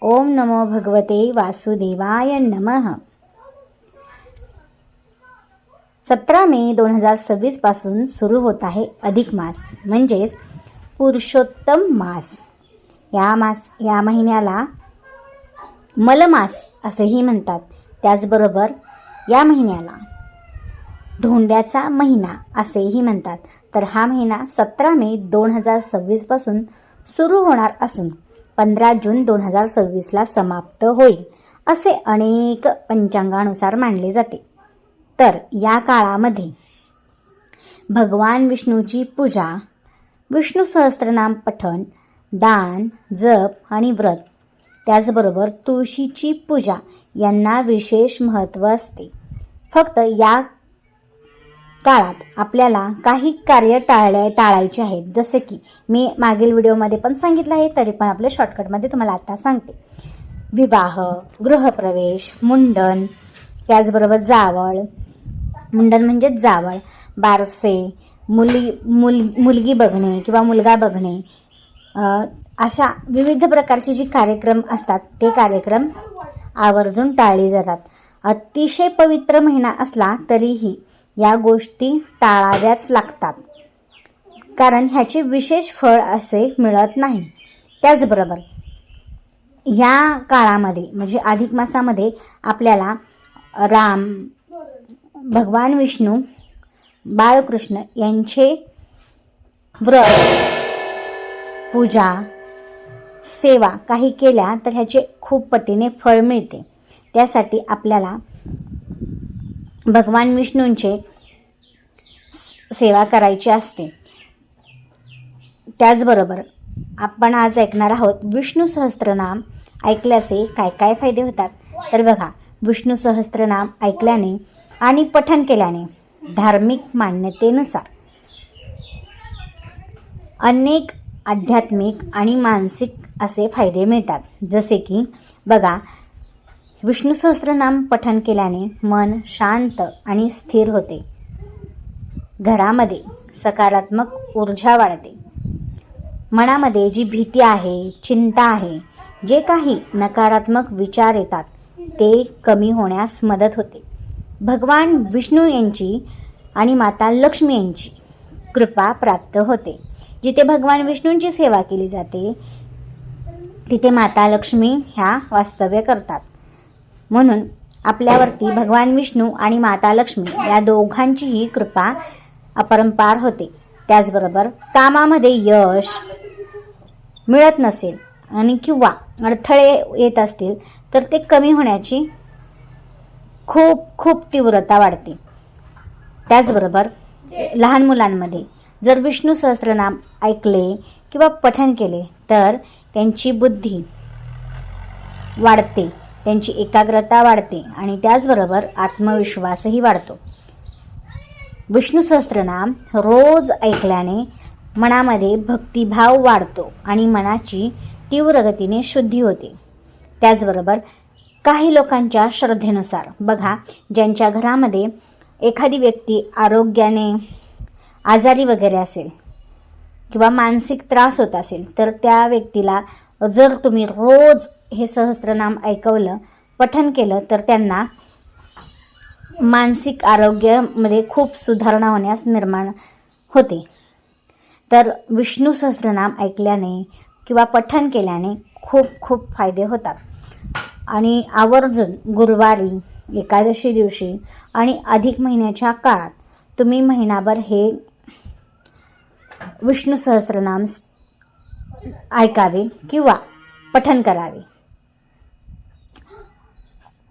ओम नमो भगवते वासुदेवाय नमः. 17 मे 2026 पासून सुरू होत आहे अधिक मास म्हणजेच पुरुषोत्तम मास. या महिन्याला मलमास असेही म्हणतात. त्याचबरोबर या महिन्याला धोंड्याचा महिना असेही म्हणतात. तर हा महिना 17 मे 2026 पासून सुरू होणार असून 15 जून 2026ला समाप्त होईल असे अनेक पंचांगानुसार मानले जाते. तर या काळामध्ये भगवान विष्णूची पूजा, विष्णू सहस्त्रनाम पठण, दान, जप आणि व्रत, त्याचबरोबर तुळशीची पूजा यांना विशेष महत्त्व असते. फक्त या काळात आपल्याला काही कार्य टाळायचे आहेत, जसे की मी मागील व्हिडिओमध्ये पण सांगितलं आहे, तरी पण आपल्या शॉर्टकटमध्ये तुम्हाला आता सांगते. विवाह, गृहप्रवेश, मुंडन, त्याचबरोबर जावळ, मुंडन म्हणजेच जावळ, बारसे, मुलगी बघणे किंवा मुलगा बघणे, अशा विविध प्रकारचे जे कार्यक्रम असतात ते कार्यक्रम आवर्जून टाळले जातात. अतिशय पवित्र महिना असला तरीही या गोष्टी टाळाव्याच लागतात, कारण ह्याचे विशेष फळ असे मिळत नाही. त्याचबरोबर ह्या काळामध्ये म्हणजे अधिक मासामध्ये आपल्याला राम, भगवान विष्णू, बाळकृष्ण यांचे व्रत, पूजा, सेवा काही केल्या तर ह्याचे खूप पटीने फळ मिळते. त्यासाठी आपल्याला भगवान विष्णूंचे सेवा करायची असते. त्याचबरोबर आपण आज ऐकणार आहोत विष्णू सहस्त्रनाम ऐकल्याचे काय काय फायदे होतात. तर बघा, विष्णू सहस्त्रनाम ऐकल्याने आणि पठण केल्याने धार्मिक मान्यतेनुसार अनेक आध्यात्मिक आणि मानसिक असे फायदे मिळतात. जसे की बघा, विष्णू सहस्त्रनाम पठण केल्याने मन शांत आणि स्थिर होते. घरामध्ये सकारात्मक ऊर्जा वाढते. मनामध्ये जी भीती आहे, चिंता आहे, जे काही नकारात्मक विचार येतात ते कमी होण्यास मदत होते. भगवान विष्णू यांची आणि माता लक्ष्मी यांची कृपा प्राप्त होते. जिथे भगवान विष्णूंची सेवा केली जाते तिथे माता लक्ष्मी ह्या वास्तव्य करतात. म्हणून आपल्यावरती भगवान विष्णू आणि माता लक्ष्मी या दोघांचीही कृपा अपरंपार होते. त्याचबरोबर कामामध्ये यश मिळत नसेल आणि किंवा अडथळे येत असतील तर ते कमी होण्याची खूप तीव्रता वाढते. त्याचबरोबर लहान मुलांमध्ये जर विष्णू सहस्त्रनाम ऐकले किंवा पठण केले तर त्यांची बुद्धी वाढते, त्यांची एकाग्रता वाढते आणि त्याचबरोबर आत्मविश्वासही वाढतो. विष्णू सहस्त्रनाम रोज ऐकल्याने मनामध्ये भक्तिभाव वाढतो आणि मनाची तीव्र गतीने शुद्धी होते. त्याचबरोबर काही लोकांच्या श्रद्धेनुसार बघा, ज्यांच्या घरामध्ये एखादी व्यक्ती आरोग्याने आजारी वगैरे असेल किंवा मानसिक त्रास होत असेल तर त्या व्यक्तीला जर तुम्ही रोज हे सहस्त्रनाम ऐकवलं, पठण केलं तर त्यांना मानसिक आरोग्यामध्ये खूप सुधारणा होण्यास निर्माण होते. तर विष्णू सहस्त्रनाम ऐकल्याने किंवा पठण केल्याने खूप फायदे होतात. आणि आवर्जून गुरुवारी, एकादशी दिवशी आणि अधिक महिन्याच्या काळात तुम्ही महिनाभर हे विष्णू सहस्त्रनाम ऐकावे किंवा पठण करावे.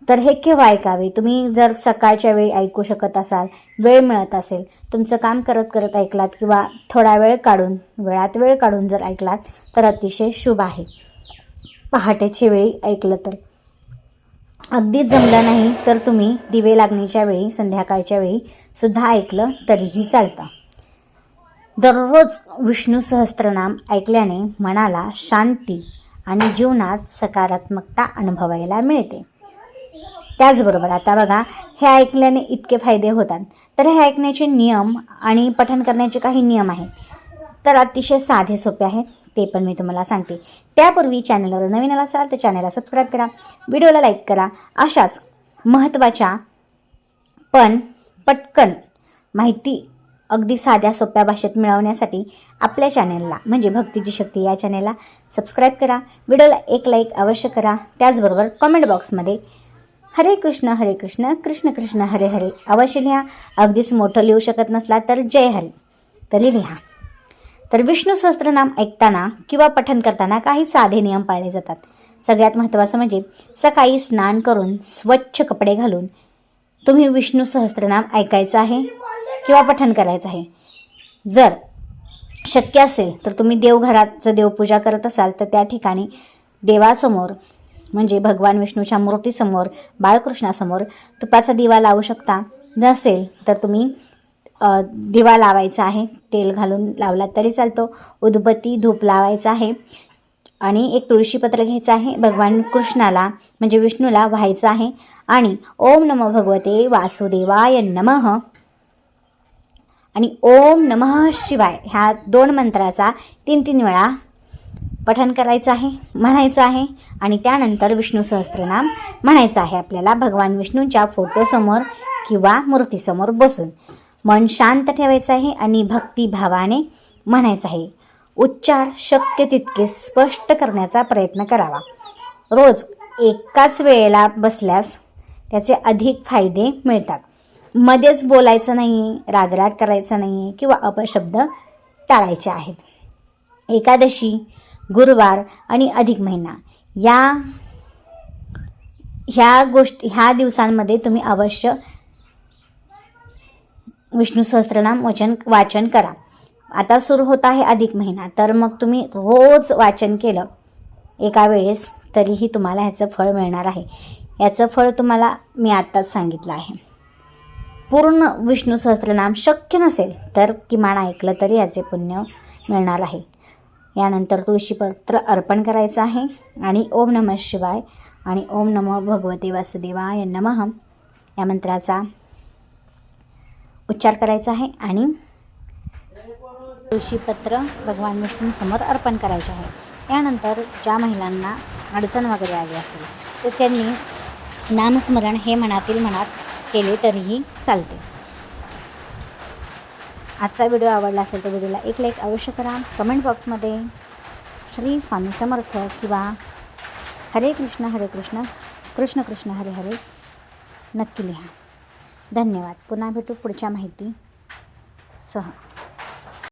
तर हे केव्हा ऐकावे? तुम्ही जर सकाळच्या वेळी ऐकू शकत असाल, वेळ मिळत असेल, तुमचं काम करत ऐकलात किंवा थोडा वेळ काढून जर ऐकलात तर अतिशय शुभ आहे. पहाटेच्या वेळी ऐकलं तर, अगदीच जमलं नाही तर तुम्ही दिवे लागणीच्या वेळी, संध्याकाळच्या वेळी सुद्धा ऐकलं तरीही चालतं. दररोज विष्णू सहस्त्रनाम ऐकल्याने मनाला शांती आणि जीवनात सकारात्मकता अनुभवायला मिळते. त्याचबरोबर आता बघा, हे ऐकल्याने इतके फायदे होतात, तर हे ऐकण्याचे नियम आणि पठण करण्याचे काही नियम आहेत. तर अतिशय साधे सोपे आहेत. ते पण मी तुम्हाला सांगते. त्यापूर्वी चॅनलवर नवीन आला असाल तर चॅनलला सबस्क्राईब करा, व्हिडिओला लाईक करा. अशाच महत्त्वाच्या पण पटकन माहिती अगदी साध्या सोप्या भाषेत मिळवण्यासाठी आपल्या चॅनलला म्हणजे भक्तीची शक्ती या चॅनलला सबस्क्राईब करा. व्हिडिओला एक लाईक अवश्य करा. त्याचबरोबर कमेंट बॉक्समध्ये हरे कृष्ण कृष्ण कृष्ण हरे हरे अवश्य लिहा. अगदीच मोठं लिहू शकत नसला तर जय हरी तरी लिहा. तर विष्णू सहस्त्रनाम ऐकताना किंवा पठण करताना काही साधे नियम पाळले जातात. सगळ्यात महत्त्वाचं म्हणजे सकाळी स्नान करून स्वच्छ कपडे घालून तुम्ही विष्णू सहस्त्रनाम ऐकायचं आहे किंवा पठण करायचं आहे. जर शक्य असेल तर तुम्ही देवघरात जर देवपूजा करत असाल तर त्या ठिकाणी देवासमोर म्हणजे भगवान विष्णूच्या मूर्तीसमोर बाळकृष्णासमोर तुपाचा दिवा लावू शकता. नसेल तर तुम्ही दिवा लावायचा आहे, तेल घालून लावला तरी चालतो. उदबत्ती धूप लावायचा आहे आणि एक तुळशीपत्र घ्यायचं आहे. भगवान कृष्णाला म्हणजे विष्णूला व्हायचं आहे आणि ओम नमो भगवते वासुदेवाय नमः आणि ओम नमः शिवाय ह्या 2 मंत्राचा 3 वेळा पठण करायचं आहे, म्हणायचं आहे आणि त्यानंतर विष्णू सहस्त्रनाम म्हणायचं आहे. आपल्याला भगवान विष्णूंच्या फोटोसमोर किंवा मूर्तीसमोर बसून मन शांत ठेवायचं आहे आणि भक्तिभावाने म्हणायचं आहे. उच्चार शक्य तितके स्पष्ट करण्याचा प्रयत्न करावा. रोज एकाच वेळेला बसल्यास त्याचे अधिक फायदे मिळतात. मध्येच बोलायचं नाही, रागराग करायचा नाही किंवा अपशब्द टाळायचे आहेत. एकादशी, गुरुवार आणि अधिक महिना ह्या दिवसांमध्ये तुम्ही अवश्य विष्णू सहस्त्रनाम वाचन करा. आता सुरू होत आहे अधिक महिना, तर मग तुम्ही रोज वाचन केलं एका वेळेस तरीही तुम्हाला ह्याचं फळ मिळणार आहे. याचं फळ तुम्हाला मी आत्ताच सांगितलं आहे. पूर्ण विष्णू सहस्त्रनाम शक्य नसेल तर किमान ऐकलं तरी याचे पुण्य मिळणार आहे. यानंतर तुळशीपत्र अर्पण करायचं आहे आणि ओम नमः शिवाय आणि ओम नमो भगवते वासुदेवाय नमः या मंत्राचा उच्चार करायचा आहे आणि तुळशीपत्र भगवान विष्णूंसमोर अर्पण करायचे आहे. यानंतर ज्या महिलांना अडचण वगैरे आली असेल तर त्यांनी नामस्मरण हे मनातील मनात केले तरीही चालते. आजचा व्हिडिओ आवडला असेल तर व्हिडिओला एक लाईक अवश्य करा. कमेंट बॉक्समध्ये श्री स्वामी समर्थ किंवा हरे कृष्ण कृष्ण कृष्ण हरे हरे नक्की लिहा. धन्यवाद. पुन्हा भेटू पुढच्या माहिती सह.